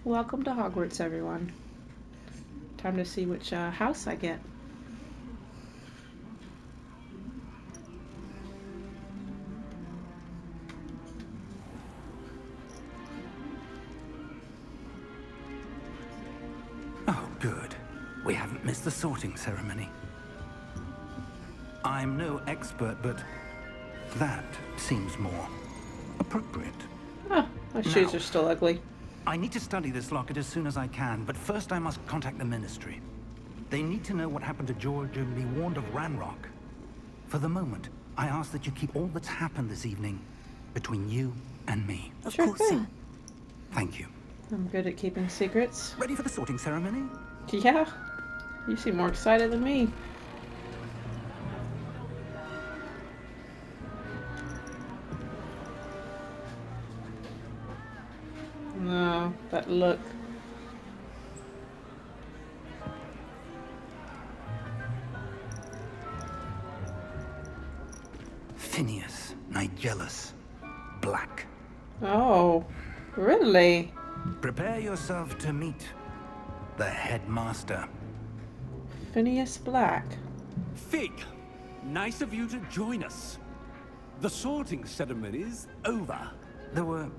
Welcome to Hogwarts, everyone. Time to see which house I get. Oh, good. We haven't missed the sorting ceremony. I'm no expert, but that seems more appropriate. Oh, my shoes Now, are still ugly. I need to study this locket as soon as I can, but first I must contact the Ministry. They need to know what happened to George and be warned of Ranrock. For the moment, I ask that you keep all that's happened this evening between you and me. Of Sure course, thing. sir. Thank you. I'm good at keeping secrets. Ready for the sorting ceremony? Yeah, you seem more excited than me. No, that look. Phineas Nigellus Black. Oh, really? Prepare yourself to meet the headmaster. Phineas Black. Fig, nice of you to join us. The sorting ceremony's over. There were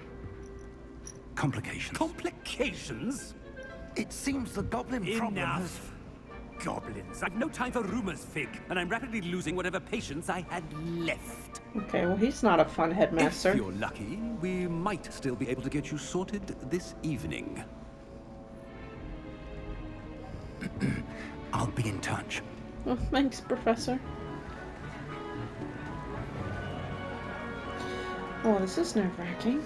complications. Complications? It seems the goblin problem has... Enough. Goblins. I've no time for rumors, Fig, and I'm rapidly losing whatever patience I had left. Okay, well, he's not a fun headmaster. If you're lucky, we might still be able to get you sorted this evening. I'll be in touch. Oh, thanks, Professor. Oh, this is nerve-wracking.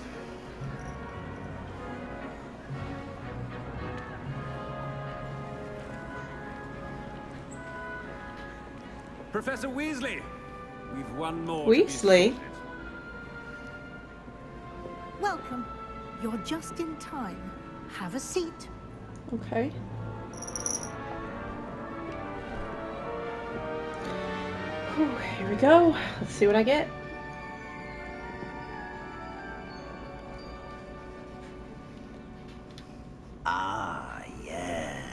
Professor Weasley, we've one more to be Weasley? sorted. Welcome. You're just in time. Have a seat. Okay. Whew, here we go. Let's see what I get. Ah, yes.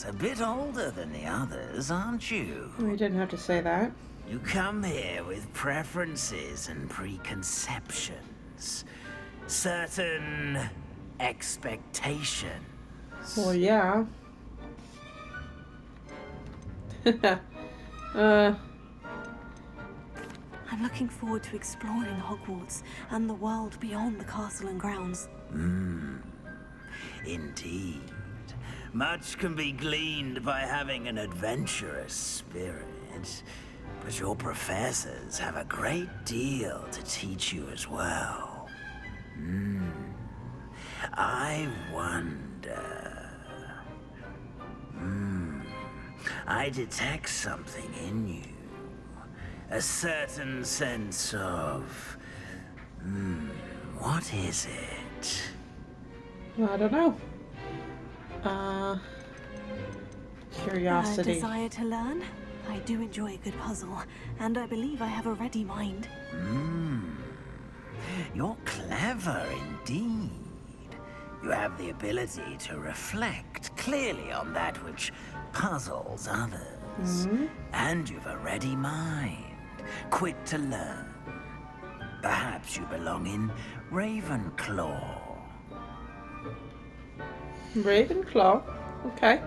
A bit older than the others, aren't you? We didn't have to say that. You come here with preferences and preconceptions. Certain expectations. Well, yeah. I'm looking forward to exploring Hogwarts and the world beyond the castle and grounds. Indeed. Much can be gleaned by having an adventurous spirit. But your professors have a great deal to teach you as well. I wonder... I detect something in you. A certain sense of... what is it? I don't know. A Curiosity. desire to learn? I do enjoy a good puzzle, and I believe I have a ready mind. You're clever indeed. You have the ability to reflect clearly on that which puzzles others. And you've a ready mind, quick to learn. Perhaps you belong in Ravenclaw. Ravenclaw. Okay.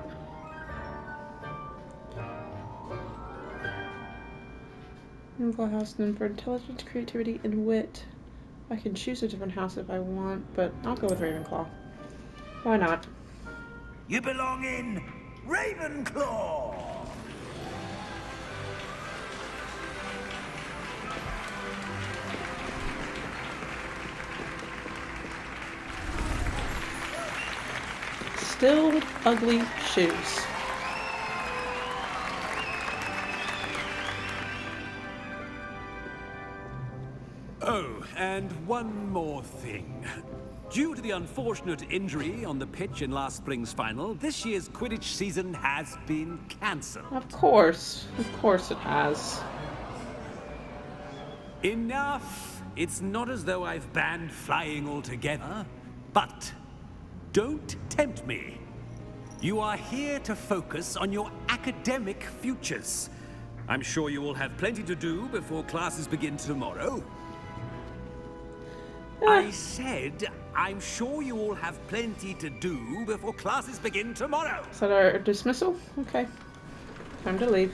Ravenclaw house known for intelligence, creativity, and wit. I can choose a different house if I want, but I'll go with Ravenclaw. Why not? You belong in Ravenclaw! Still with ugly shoes. Oh, and one more thing. Due to the unfortunate injury on the pitch in last spring's final, this year's Quidditch season has been cancelled. Of course. Of course it has. Enough! It's not as though I've banned flying altogether, but Don't tempt me. You are here to focus on your academic futures. I'm sure you will have plenty to do before classes begin tomorrow. I said, I'm sure you all have plenty to do before classes begin tomorrow. Is that our dismissal? Okay. Time to leave.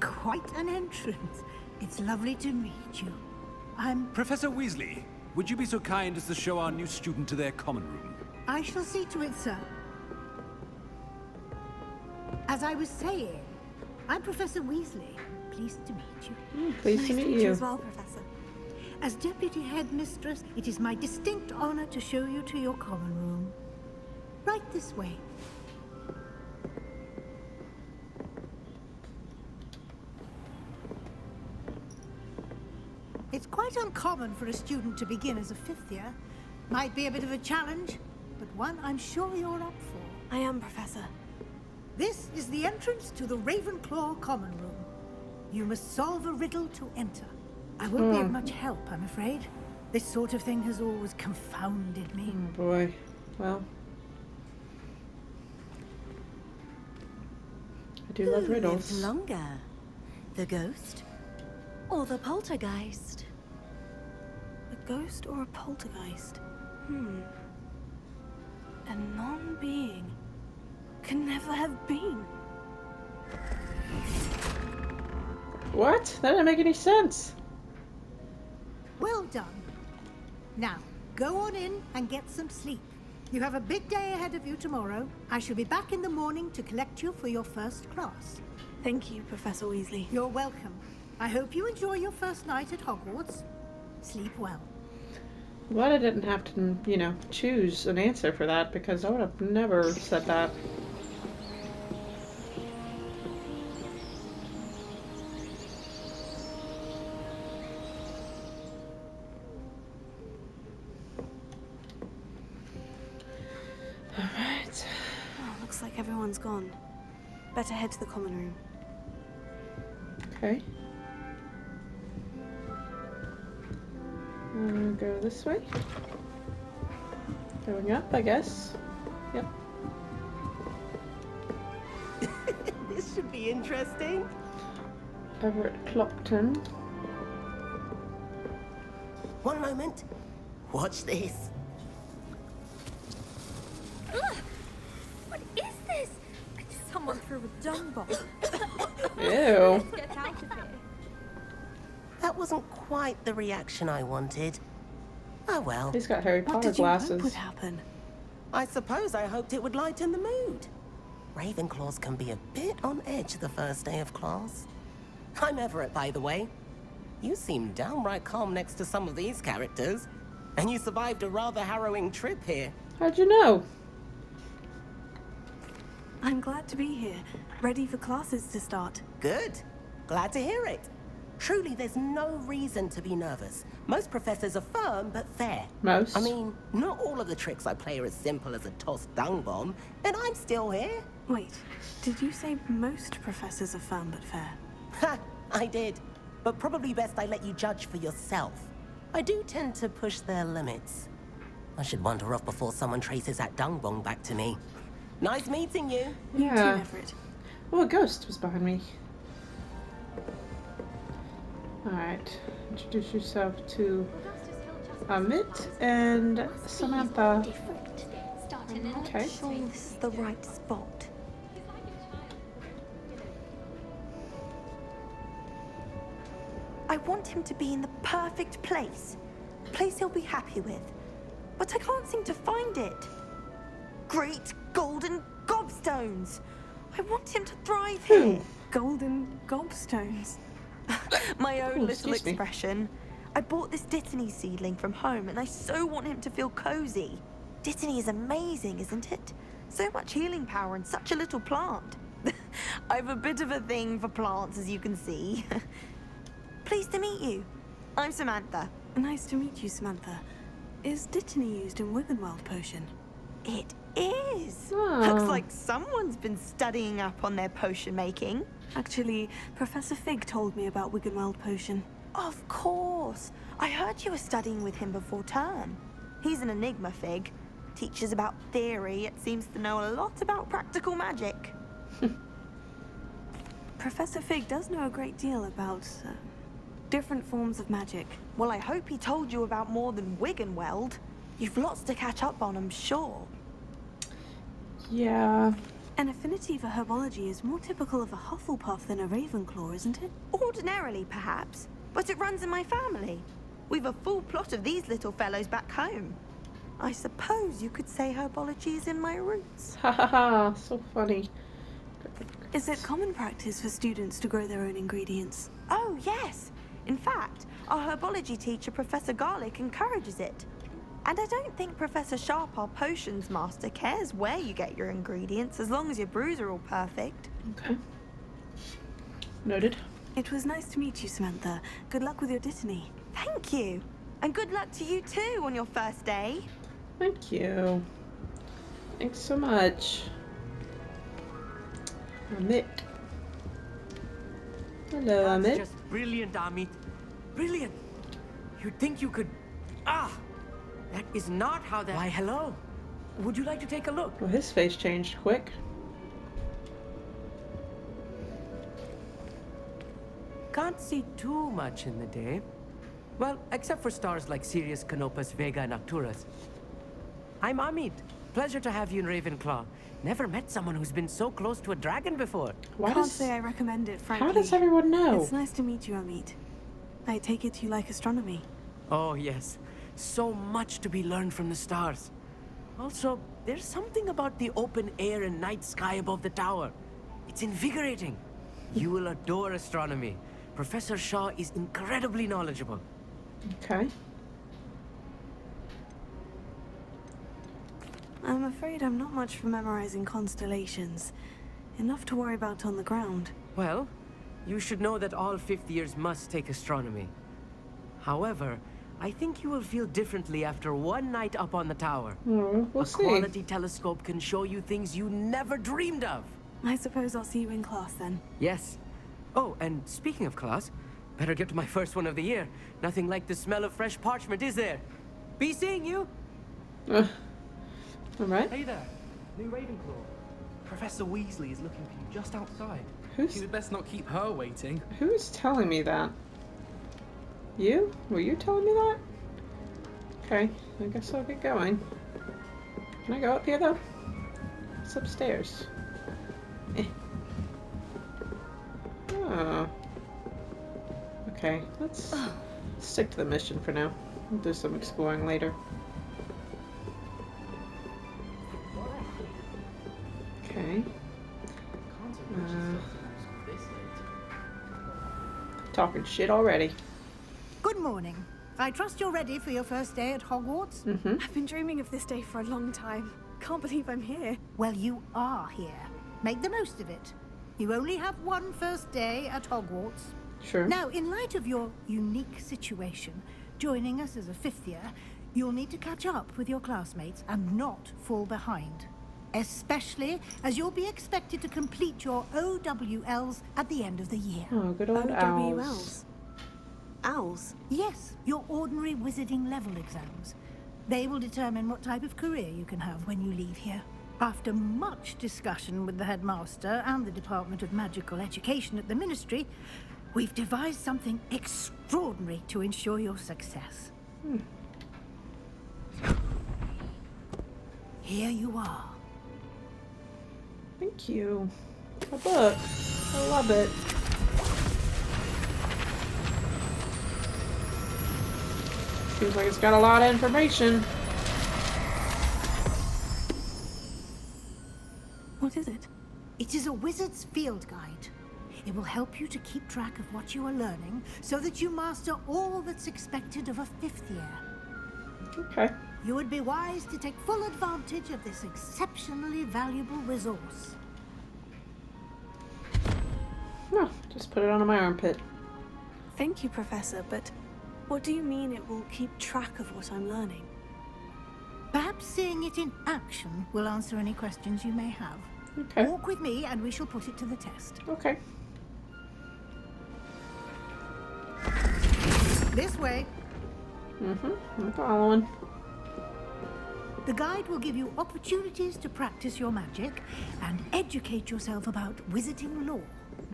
Quite an entrance. It's lovely to meet you. I'm... Professor Weasley, would you be so kind as to show our new student to their common room? I shall see to it, sir. As I was saying, I'm Professor Weasley. Pleased to meet you. Pleased to Nice meet you. as well, Professor. As Deputy Headmistress, it is my distinct honor to show you to your common room. Right this way. It's quite uncommon for a student to begin as a fifth year. Might be a bit of a challenge, but one I'm sure you're up for. I am, Professor. This is the entrance to the Ravenclaw common room. You must solve a riddle to enter. I won't be of much help, I'm afraid. This sort of thing has always confounded me. Oh boy. Well. I do love riddles. Who lived longer? The ghost or the poltergeist? A ghost or a poltergeist? A non-being can never have been. What? That didn't make any sense. Well done. Now, go on in and get some sleep. You have a big day ahead of you tomorrow. I shall be back in the morning to collect you for your first class. Thank you, Professor Weasley. You're welcome. I hope you enjoy your first night at Hogwarts. Sleep well. Glad I didn't have to, you know, choose an answer for that because I would have never said that. Alright. Oh, looks like everyone's gone. Better head to the common room. Okay. Go this way. Going up, I guess. Yep. This should be interesting. Everett Clopton. One moment. Watch this. What is this? Someone threw a dung bomb. Ew. Get out of here. That wasn't quite the reaction I wanted. Oh well. He's got Harry What Potter did you glasses. hope would happen? I suppose I hoped it would lighten the mood. Ravenclaws can be a bit on edge the first day of class. I'm Everett, by the way. You seem downright calm next to some of these characters. And you survived a rather harrowing trip here. How'd you know? I'm glad to be here, ready for classes to start. Good. Glad to hear it. Truly, there's no reason to be nervous. Most professors are firm but fair. Most? I mean, not all of the tricks I play are as simple as a tossed dung bomb, and I'm still here. Wait, did you say most professors are firm but fair? Ha! I did. But probably best I let you judge for yourself. I do tend to push their limits. I should wander off before someone traces that dung bomb back to me. Nice meeting you. You too, Yeah. Everett. Oh, a ghost was behind me. Alright. Introduce yourself to Amit and Samantha. Okay. Sure this is the right spot. I want him to be in the perfect place. A place he'll be happy with. But I can't seem to find it. Great golden gobstones! I want him to thrive here. Golden gobstones. My own Ooh, little excuse me. expression. I bought this Dittany seedling from home and I so want him to feel cozy. Dittany is amazing, isn't it? So much healing power in such a little plant. I have a bit of a thing for plants, as you can see. Pleased to meet you. I'm Samantha. Nice to meet you, Samantha. Is Dittany used in Wiggenweld potion? It is. Oh. Looks like someone's been studying up on their potion making. Actually, Professor Fig told me about Wiggenweld potion. Of course. I heard you were studying with him before term. He's an enigma, Fig. Teaches about theory, yet seems to know a lot about practical magic. Professor Fig does know a great deal about different forms of magic. Well, I hope he told you about more than Wiggenweld. You've lots to catch up on, I'm sure. Yeah. An affinity for herbology is more typical of a Hufflepuff than a Ravenclaw, isn't it? Ordinarily, perhaps, but it runs in my family. We've a full plot of these little fellows back home. I suppose you could say herbology is in my roots. Ha ha ha, so funny. Is it common practice for students to grow their own ingredients? Oh, yes. In fact, our herbology teacher, Professor Garlick, encourages it. And I don't think Professor Sharp, our potions master, cares where you get your ingredients, as long as your brews are all perfect. Okay. Noted. It was nice to meet you, Samantha. Good luck with your Dittany. Thank you. And good luck to you too on your first day. Thank you. Thanks so much. Amit. Hello, That's Amit. just brilliant, Amit. Brilliant. You'd think you could... Ah! That is not how that... Why, hello. Would you like to take a look? Well, his face changed quick. Can't see too much in the day. Well, except for stars like Sirius, Canopus, Vega, and Arcturus. I'm Amit. Pleasure to have you in Ravenclaw. Never met someone who's been so close to a dragon before. Can't say I recommend it, frankly. How does everyone know? It's nice to meet you, Amit. I take it you like astronomy. Oh, yes. So much to be learned from the stars. Also, there's something about the open air and night sky above the tower. It's invigorating. You will adore astronomy. Professor Shaw is incredibly knowledgeable. Okay. I'm afraid I'm not much for memorizing constellations. Enough to worry about on the ground. Well, you should know that all fifth years must take astronomy. However, I think you will feel differently after one night up on the tower. We'll a see. quality telescope can show you things you never dreamed of. I suppose I'll see you in class then. Yes. Oh, and speaking of class, better get to my first one of the year. Nothing like the smell of fresh parchment, is there? Be seeing you. All right. Hey there, new Ravenclaw. Professor Weasley is looking for you just outside. Who's- You'd best not keep her waiting. Who's telling me that? You? Were you telling me that? Okay, I guess I'll get going. Can I go up here though? It's upstairs. Oh. Okay, let's stick to the mission for now. We'll do some exploring later. Okay. Talking shit already. Good morning. I trust you're ready for your first day at Hogwarts? I've been dreaming of this day for a long time. Can't believe I'm here. Well, you are here. Make the most of it. You only have one first day at Hogwarts. Sure. Now, in light of your unique situation, joining us as a fifth year, you'll need to catch up with your classmates and not fall behind. Especially as you'll be expected to complete your OWLs at the end of the year. Oh, good old owls. OWLs. Owls? Yes, your ordinary wizarding level exams. They will determine what type of career you can have when you leave here. After much discussion with the headmaster and the Department of Magical Education at the Ministry, we've devised something extraordinary to ensure your success. Here you are. Thank you. A book. I love it. Seems like it's got a lot of information. What is it? It is a wizard's field guide. It will help you to keep track of what you are learning so that you master all that's expected of a fifth year. Okay. You would be wise to take full advantage of this exceptionally valuable resource. No, just put it on my armpit. Thank you, Professor, but what do you mean it will keep track of what I'm learning? Perhaps seeing it in action will answer any questions you may have. Okay. Walk with me and we shall put it to the test. Okay. This way. I'm following. The guide will give you opportunities to practice your magic and educate yourself about wizarding lore.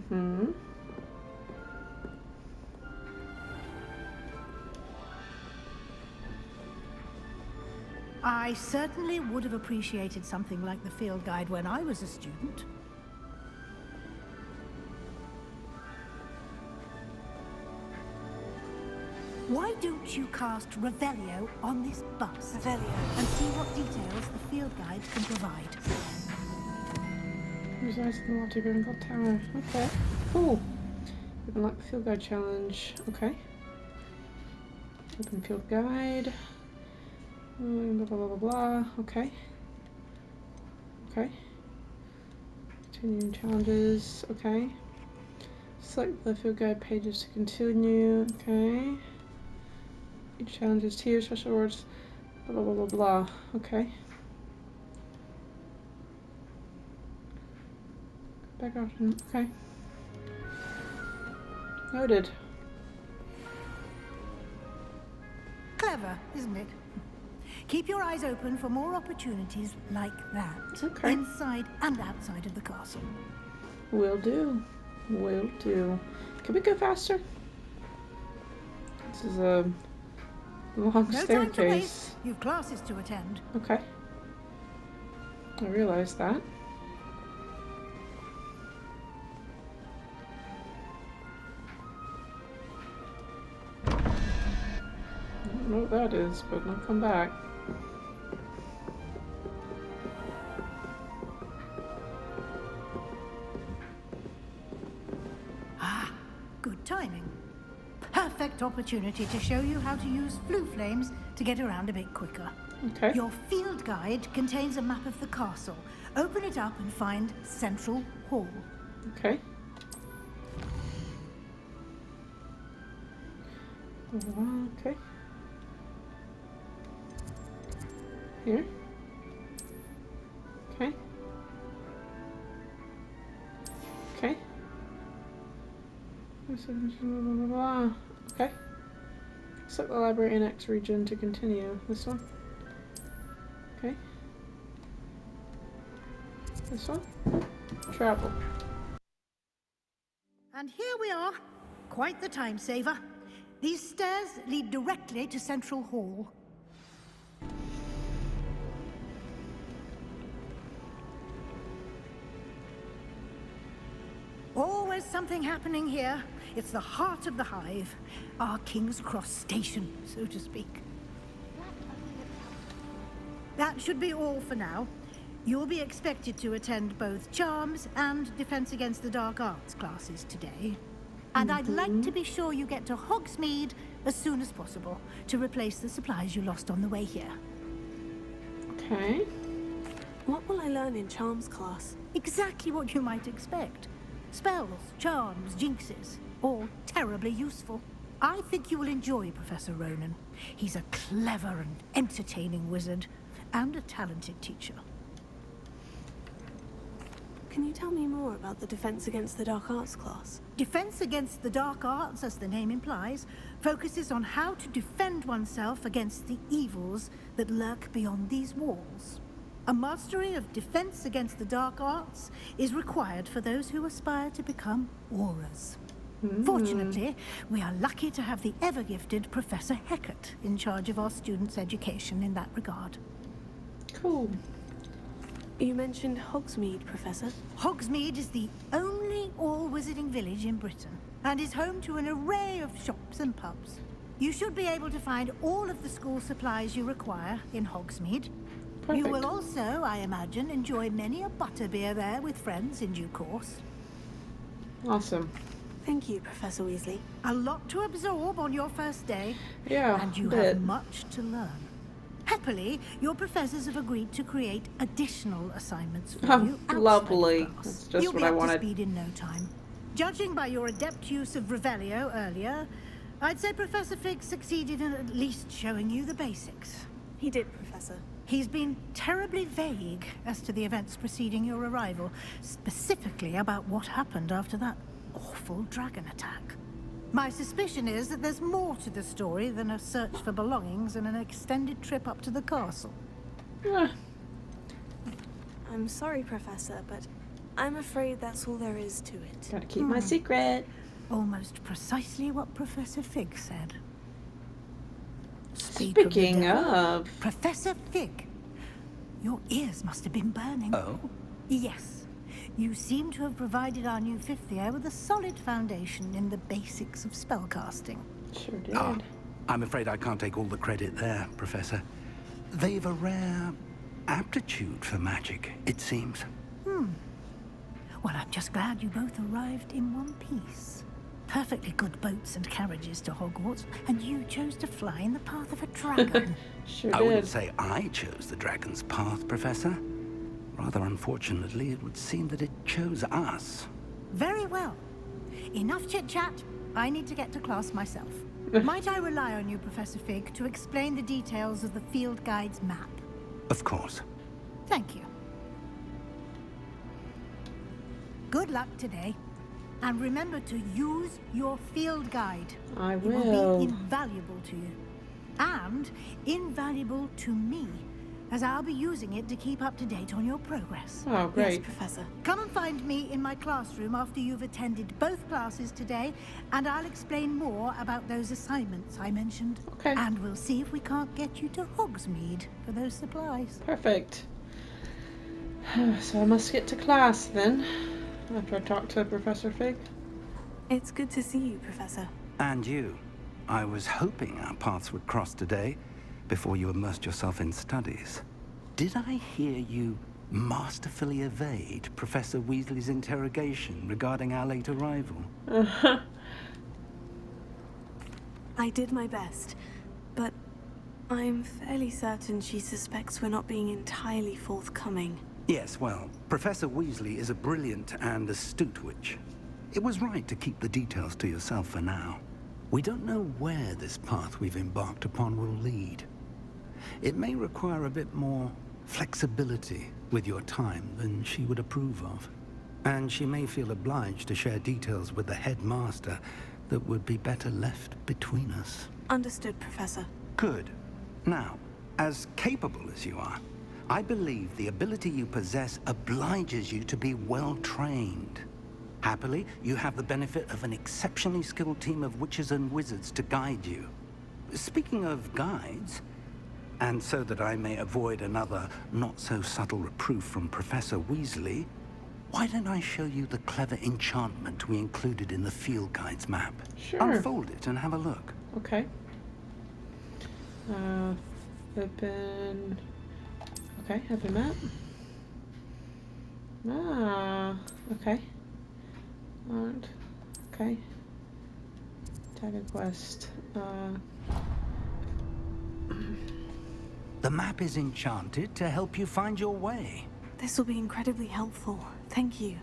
Hmm. I certainly would have appreciated something like the field guide when I was a student. Why don't you cast Revelio on this bus? Revelio. And see what details the field guide can provide. Resides in the Water Grindelwald Tower. Okay, cool. We can unlock the field guide challenge. Okay. Open field guide. Blah blah blah blah blah. Okay. Okay. Continuing challenges. Okay. Select the field guide pages to continue. Okay. Each challenge is tier, special rewards. Blah blah blah blah blah. Okay. Back option. Okay. Noted. Clever, isn't it? Keep your eyes open for more opportunities like that. Okay. Inside and outside of the castle. Will do. Will do. Can we go faster? This is a long No time to staircase. waste. You've classes to attend. Okay. I realized that. I don't know what that is, but I'll come back. Ah, good timing. Perfect opportunity to show you how to use flue flames to get around a bit quicker. Okay. Your field guide contains a map of the castle. Open it up and find Central Hall. Okay. Okay. Here. Okay. Okay. Okay. Select the library in X region to continue. This one. Okay. This one. Travel. And here we are. Quite the time saver. These stairs lead directly to Central Hall. Always something happening here. It's the heart of the Hive. Our King's Cross station, so to speak. That should be all for now. You'll be expected to attend both Charms and Defense Against the Dark Arts classes today. And I'd like to be sure you get to Hogsmeade as soon as possible to replace the supplies you lost on the way here. Okay. What will I learn in Charms class? Exactly what you might expect. Spells, charms, jinxes, all terribly useful. I think you will enjoy Professor Ronan. He's a clever and entertaining wizard, and a talented teacher. Can you tell me more about the Defense Against the Dark Arts class? Defense Against the Dark Arts, as the name implies, focuses on how to defend oneself against the evils that lurk beyond these walls. A mastery of Defense Against the Dark Arts is required for those who aspire to become Aurors. Fortunately, we are lucky to have the ever-gifted Professor Hecat in charge of our students' education in that regard. Cool. You mentioned Hogsmeade, Professor. Hogsmeade is the only all-wizarding village in Britain, and is home to an array of shops and pubs. You should be able to find all of the school supplies you require in Hogsmeade. Perfect. You will also, I imagine, enjoy many a butterbeer there with friends in due course. Awesome. Thank you, Professor Weasley. A lot to absorb on your first day, Yeah, and you a bit. have much to learn. Happily, your professors have agreed to create additional assignments for Oh, you outside of lovely. class. That's just You'll what be I up wanted. to speed in no time. Judging by your adept use of Revelio earlier, I'd say Professor Fig succeeded in at least showing you the basics. He did, Professor. He's been terribly vague as to the events preceding your arrival, specifically about what happened after that awful dragon attack. My suspicion is that there's more to the story than a search for belongings and an extended trip up to the castle. Ah, I'm sorry, Professor, but I'm afraid that's all there is to it. gotta keep my secret. Almost precisely what Professor Fig said. Speaking of... Professor Fig, your ears must have been burning. Oh? Yes. You seem to have provided our new fifth year with a solid foundation in the basics of spellcasting. Sure did. Ah, I'm afraid I can't take all the credit there, Professor. They've a rare aptitude for magic, it seems. Well, I'm just glad you both arrived in one piece. Perfectly good boats and carriages to Hogwarts, and you chose to fly in the path of a dragon. Sure I did. wouldn't say I chose the dragon's path, Professor. Rather unfortunately, it would seem that it chose us. Very well. Enough chit-chat. I need to get to class myself. Might I rely on you, Professor Fig, to explain the details of the field guide's map? Of course. Thank you. Good luck today. And remember to use your field guide. I It will. will be invaluable to you. And invaluable to me, as I'll be using it to keep up to date on your progress. Oh, great. Yes, Professor. Come and find me in my classroom after you've attended both classes today, and I'll explain more about those assignments I mentioned. Okay. And we'll see if we can't get you to Hogsmeade for those supplies. Perfect. So I must get to class then, after I talk to Professor Fig. It's good to see you, Professor. And you. I was hoping our paths would cross today, before you immersed yourself in studies. Did I hear you masterfully evade Professor Weasley's interrogation regarding our late arrival? I did my best, but I'm fairly certain she suspects we're not being entirely forthcoming. Yes, well, Professor Weasley is a brilliant and astute witch. It was right to keep the details to yourself for now. We don't know where this path we've embarked upon will lead. It may require a bit more flexibility with your time than she would approve of. And she may feel obliged to share details with the headmaster that would be better left between us. Understood, Professor. Good. Now, as capable as you are, I believe the ability you possess obliges you to be well trained. Happily, you have the benefit of an exceptionally skilled team of witches and wizards to guide you. Speaking of guides, and so that I may avoid another not-so-subtle reproof from Professor Weasley, why don't I show you the clever enchantment we included in the field guide's map? Sure. Unfold it and have a look. Okay. Open... Okay, open map. Ah, okay. And, okay. Tag a quest. The map is enchanted to help you find your way. This will be incredibly helpful. Thank you.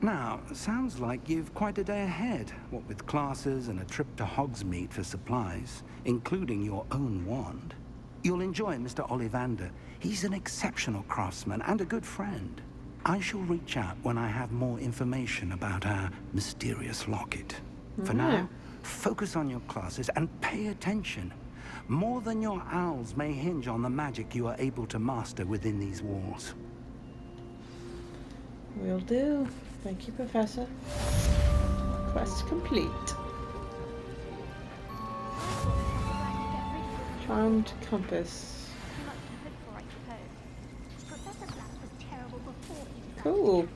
Now, sounds like you've quite a day ahead, what with classes and a trip to Hogsmeade for supplies, including your own wand. You'll enjoy Mr. Ollivander. He's an exceptional craftsman and a good friend. I shall reach out when I have more information about our mysterious locket. For now, focus on your classes and pay attention. More than your owls may hinge on the magic you are able to master within these walls. Will do. Thank you, Professor. Quest complete. Charmed compass. Cool.